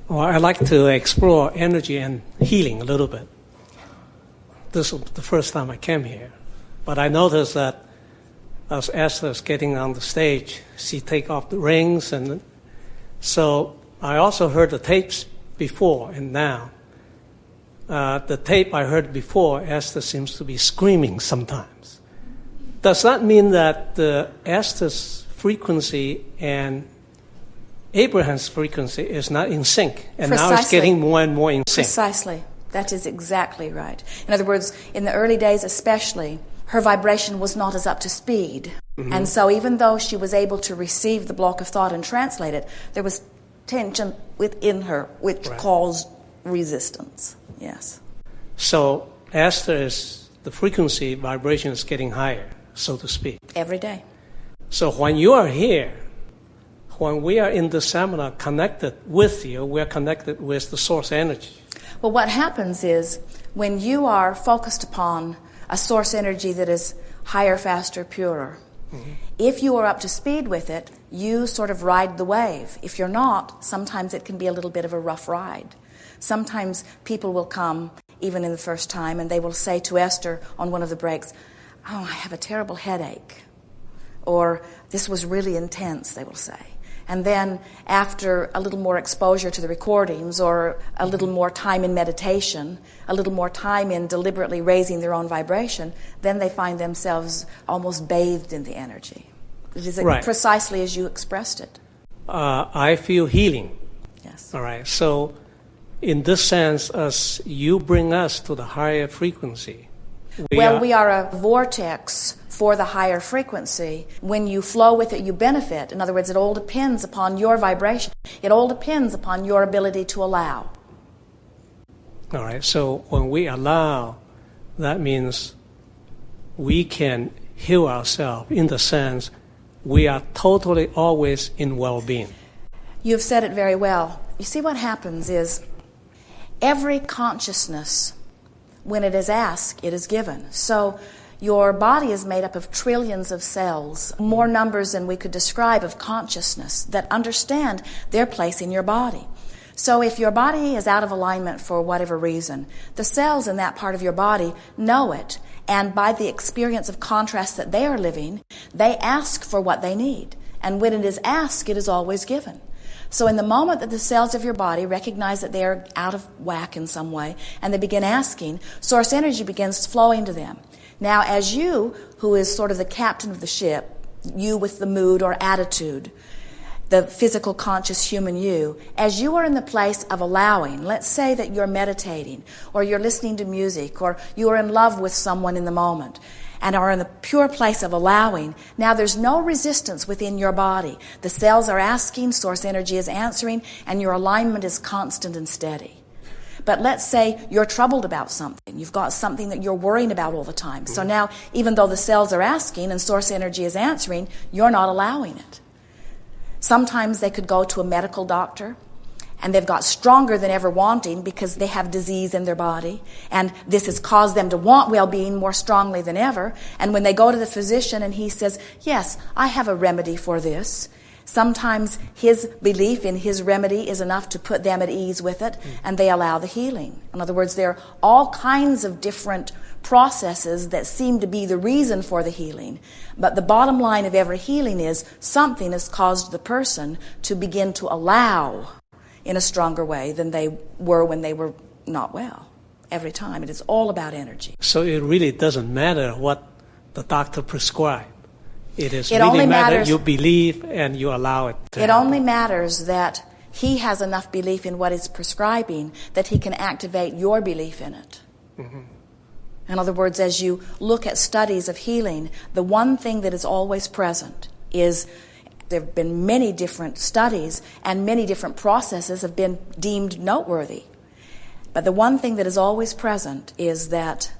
Well, I like to explore energy and healing a little bit. This was the first time I came here. But I noticed that as Esther's getting on the stage, she take off the rings. And so I also heard the tapes before and now. The tape I heard before, Esther seems to be screaming sometimes. Does that mean that Esther's frequency and Abraham's frequency is not in sync, and Precisely. Now it's getting more and more in sync? Precisely. That is exactly right. In other words, in the early days especially, her vibration was not as up to speed. Mm-hmm. And so even though she was able to receive the block of thought and translate it, there was tension within her, which caused resistance. Yes. So Esther's, the frequency vibration is getting higher, so to speak. Every day. So when you are here, when we are in the seminar connected with you, we are connected with the source energy. Well, what happens is when you are focused upon a source energy that is higher, faster, purer, if you are up to speed with it, you sort of ride the wave. If you're not, sometimes it can be a little bit of a rough ride. Sometimes people will come, even in the first time, and they will say to Esther on one of the breaks, "Oh, I have a terrible headache," or "This was really intense," they will say. And then after a little more exposure to the recordings or a little more time in meditation, a little more time in deliberately raising their own vibration, then they find themselves almost bathed in the energy. It is precisely as you expressed it. I feel healing. Yes. All right. So in this sense, as you bring us to the higher frequency, we are a vortex for the higher frequency. When you flow with it, you benefit. In other words, it all depends upon your vibration. It all depends upon your ability to allow. All right. So when we allow, that means we can heal ourselves in the sense we are totally always in well-being. You've said it very well. You see, what happens is every consciousness, when it is asked, it is given. So your body is made up of trillions of cells, more numbers than we could describe of consciousness that understand their place in your body. So if your body is out of alignment for whatever reason, the cells in that part of your body know it, and by the experience of contrast that they are living, they ask for what they need. And when it is asked, it is always given. So in the moment that the cells of your body recognize that they are out of whack in some way, and they begin asking, source energy begins flowing to them. Now, as you, who is sort of the captain of the ship, you with the mood or attitude, the physical, conscious human you, as you are in the place of allowing, let's say that you're meditating, or you're listening to music, or you are in love with someone in the moment, and are in the pure place of allowing, now there's no resistance within your body. The cells are asking, source energy is answering, and your alignment is constant and steady. But let's say you're troubled about something. You've got something that you're worrying about all the time. So now, even though the cells are asking and source energy is answering, you're not allowing it. Sometimes they could go to a medical doctor, and they've got stronger than ever wanting because they have disease in their body, and this has caused them to want well-being more strongly than ever. And when they go to the physician and he says, yes, I have a remedy for this, sometimes his belief in his remedy is enough to put them at ease with it, and they allow the healing. In other words, there are all kinds of different processes that seem to be the reason for the healing. But the bottom line of every healing is something has caused the person to begin to allow in a stronger way than they were when they were not well. Every time. It is all about energy. So it really doesn't matter what the doctor prescribed. It really only matters you believe and you allow it to It happen. only matters that he has enough belief in what he's prescribing that he can activate your belief in it. Mm-hmm. In other words, as you look at studies of healing, the one thing that is always present is there have been many different studies and many different processes have been deemed noteworthy. But the one thing that is always present is that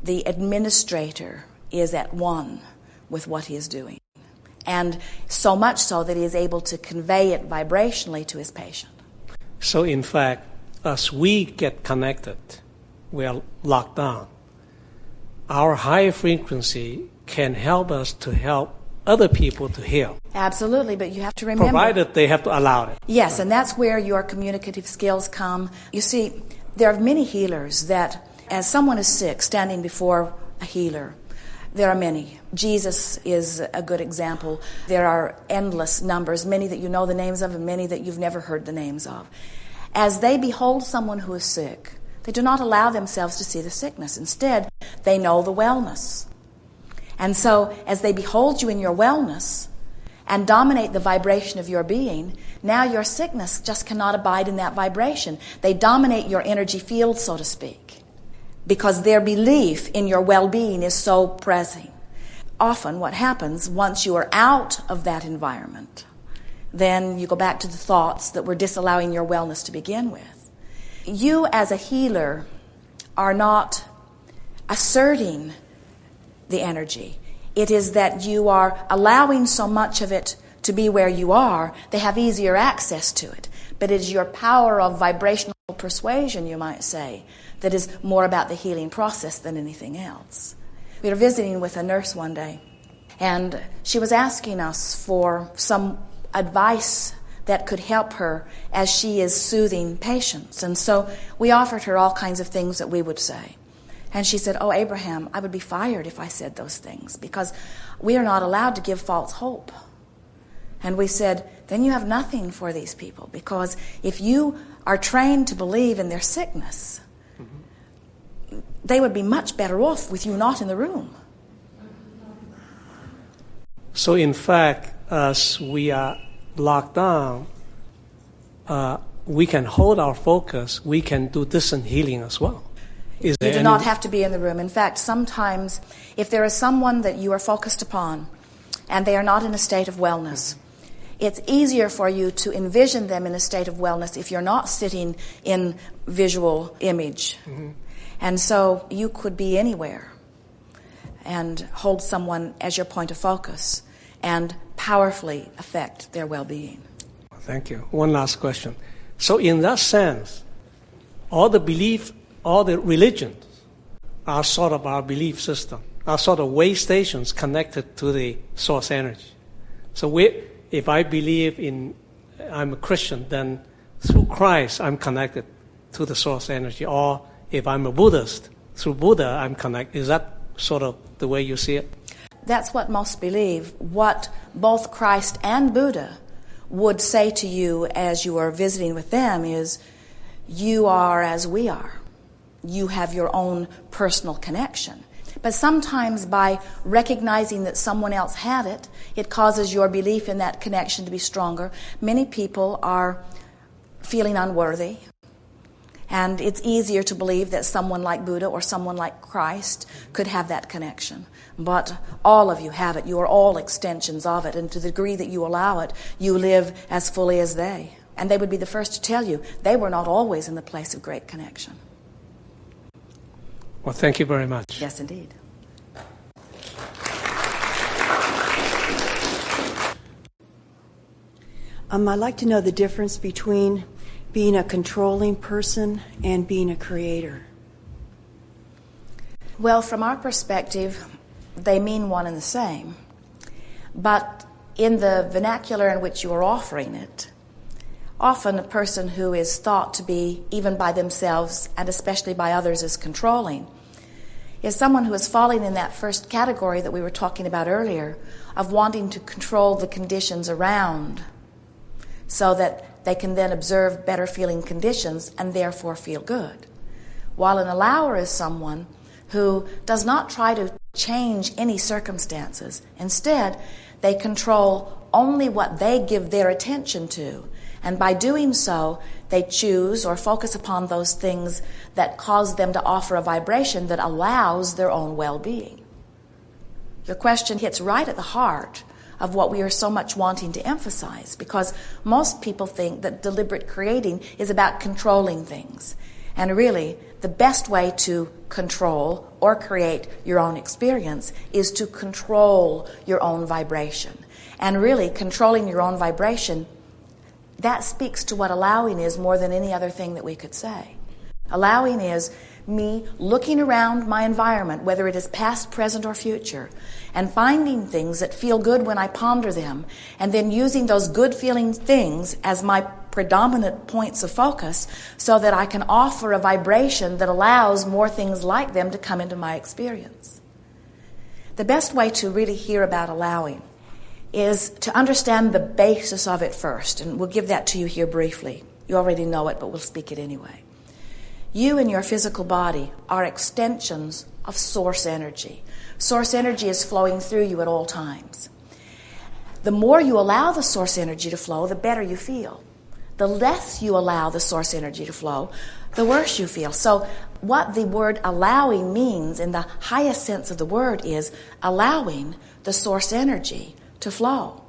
the administrator is at one with what he is doing. And so much so that he is able to convey it vibrationally to his patient. So in fact, as we get connected, we are locked down. Our higher frequency can help us to help other people to heal. Absolutely, but you have to remember... Provided they have to allow it. Yes, and that's where your communicative skills come. You see, there are many healers that, as someone is sick, standing before a healer, there are many. Jesus is a good example. There are endless numbers, many that you know the names of and many that you've never heard the names of. As they behold someone who is sick, they do not allow themselves to see the sickness. Instead, they know the wellness. And so, as they behold you in your wellness and dominate the vibration of your being, now your sickness just cannot abide in that vibration. They dominate your energy field, so to speak, because their belief in your well-being is so pressing. Often what happens, once you are out of that environment, then you go back to the thoughts that were disallowing your wellness to begin with. You as a healer are not asserting the energy. It is that you are allowing so much of it to be where you are, they have easier access to it. But it is your power of vibrational persuasion, you might say, that is more about the healing process than anything else. We were visiting with a nurse one day, and she was asking us for some advice that could help her as she is soothing patients. And so we offered her all kinds of things that we would say. And she said, "Oh, Abraham, I would be fired if I said those things because we are not allowed to give false hope." And we said, then you have nothing for these people, because if you are trained to believe in their sickness, they would be much better off with you not in the room. So in fact, as we are locked down, we can hold our focus, we can do distant healing as well. You do not have to be in the room. In fact, sometimes if there is someone that you are focused upon and they are not in a state of wellness, it's easier for you to envision them in a state of wellness if you're not sitting in visual image. Mm-hmm. And so you could be anywhere and hold someone as your point of focus and powerfully affect their well-being. Thank you. One last question. So in that sense, all the religions are sort of our belief system, are sort of way stations connected to the source energy. So if I believe I'm a Christian, then through Christ I'm connected to the source energy. Or if I'm a Buddhist, through Buddha I'm connected. Is that sort of the way you see it? That's what most believe. What both Christ and Buddha would say to you as you are visiting with them is, you are as we are. You have your own personal connection. But sometimes by recognizing that someone else had it, it causes your belief in that connection to be stronger. Many people are feeling unworthy, and it's easier to believe that someone like Buddha or someone like Christ could have that connection. But all of you have it. You are all extensions of it, and to the degree that you allow it, you live as fully as they. And they would be the first to tell you they were not always in the place of great connection. Well, thank you very much. Yes, indeed. I'd like to know the difference between being a controlling person and being a creator. Well, from our perspective, they mean one and the same. But in the vernacular in which you are offering it, often a person who is thought to be, even by themselves and especially by others, as controlling, is someone who is falling in that first category that we were talking about earlier, of wanting to control the conditions around so that they can then observe better feeling conditions and therefore feel good. While an allower is someone who does not try to change any circumstances. Instead, they control only what they give their attention to. And by doing so, they choose or focus upon those things that cause them to offer a vibration that allows their own well-being. Your question hits right at the heart of what we are so much wanting to emphasize, because most people think that deliberate creating is about controlling things. And really, the best way to control or create your own experience is to control your own vibration. And really, controlling your own vibration, that speaks to what allowing is more than any other thing that we could say. Allowing is me looking around my environment, whether it is past, present, or future, and finding things that feel good when I ponder them, and then using those good feeling things as my predominant points of focus so that I can offer a vibration that allows more things like them to come into my experience. The best way to really hear about allowing is to understand the basis of it first, and we'll give that to you here briefly. You already know it, but we'll speak it anyway. You and your physical body are extensions of source energy. Source energy is flowing through you at all times. The more you allow the source energy to flow, the better you feel. The less you allow the source energy to flow, the worse you feel. So what the word allowing means in the highest sense of the word is allowing the source energy to flow.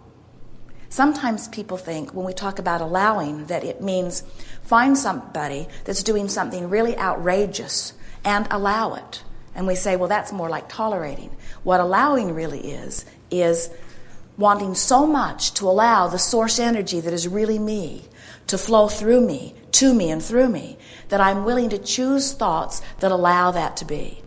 Sometimes people think when we talk about allowing that it means find somebody that's doing something really outrageous and allow it. And we say, well, that's more like tolerating. What allowing really is wanting so much to allow the source energy that is really me to flow through me, to me, and through me, that I'm willing to choose thoughts that allow that to be.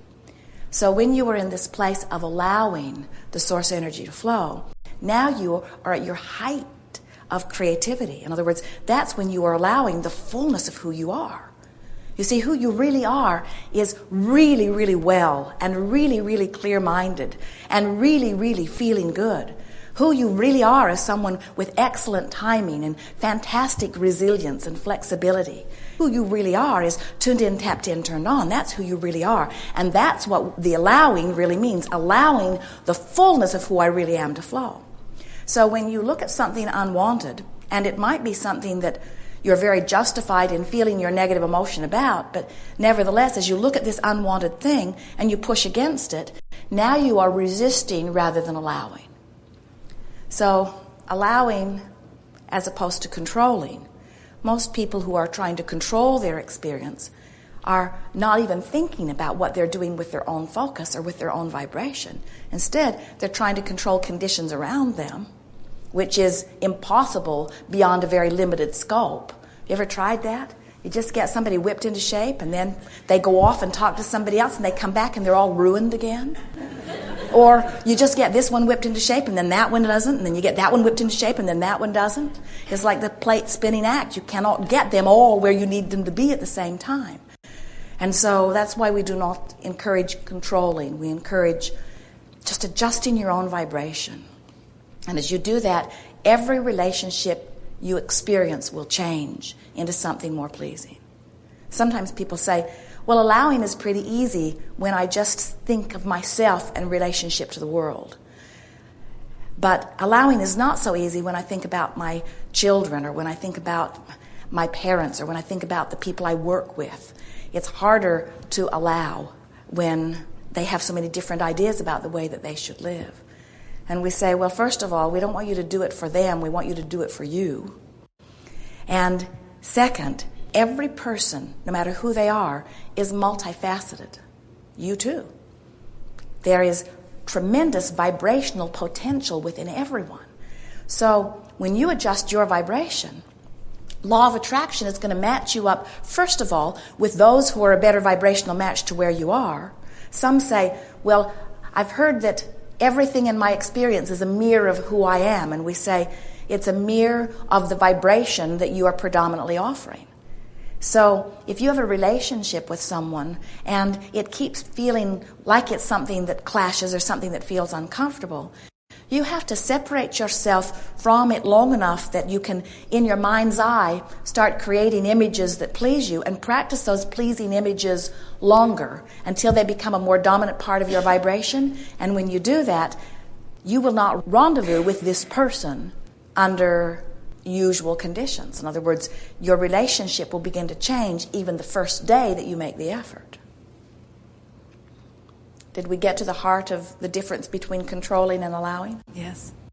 So when you are in this place of allowing the source energy to flow, now you are at your height of creativity. In other words, that's when you are allowing the fullness of who you are. You see, who you really are is really, really well and really, really clear-minded and really, really feeling good. Who you really are is someone with excellent timing and fantastic resilience and flexibility. Who you really are is tuned in, tapped in, turned on. That's who you really are. And that's what the allowing really means, allowing the fullness of who I really am to flow. So when you look at something unwanted, and it might be something that you're very justified in feeling your negative emotion about, but nevertheless, as you look at this unwanted thing and you push against it, now you are resisting rather than allowing. So allowing as opposed to controlling. Most people who are trying to control their experience are not even thinking about what they're doing with their own focus or with their own vibration. Instead, they're trying to control conditions around them, which is impossible beyond a very limited scope. You ever tried that? You just get somebody whipped into shape and then they go off and talk to somebody else and they come back and they're all ruined again. Or you just get this one whipped into shape and then that one doesn't, and then you get that one whipped into shape and then that one doesn't. It's like the plate spinning act. You cannot get them all where you need them to be at the same time. And so that's why we do not encourage controlling. We encourage just adjusting your own vibration. And as you do that, every relationship you experience will change into something more pleasing. Sometimes people say, well, allowing is pretty easy when I just think of myself and relationship to the world. But allowing is not so easy when I think about my children or when I think about my parents or when I think about the people I work with. It's harder to allow when they have so many different ideas about the way that they should live. And we say, well, first of all, we don't want you to do it for them. We want you to do it for you. And second, every person, no matter who they are, is multifaceted. You too. There is tremendous vibrational potential within everyone. So when you adjust your vibration, law of attraction is going to match you up, first of all, with those who are a better vibrational match to where you are. Some say, well, I've heard that everything in my experience is a mirror of who I am. And we say it's a mirror of the vibration that you are predominantly offering. So if you have a relationship with someone and it keeps feeling like it's something that clashes or something that feels uncomfortable, you have to separate yourself from it long enough that you can, in your mind's eye, start creating images that please you and practice those pleasing images longer until they become a more dominant part of your vibration. And when you do that, you will not rendezvous with this person under usual conditions. In other words, your relationship will begin to change even the first day that you make the effort. Did we get to the heart of the difference between controlling and allowing? Yes.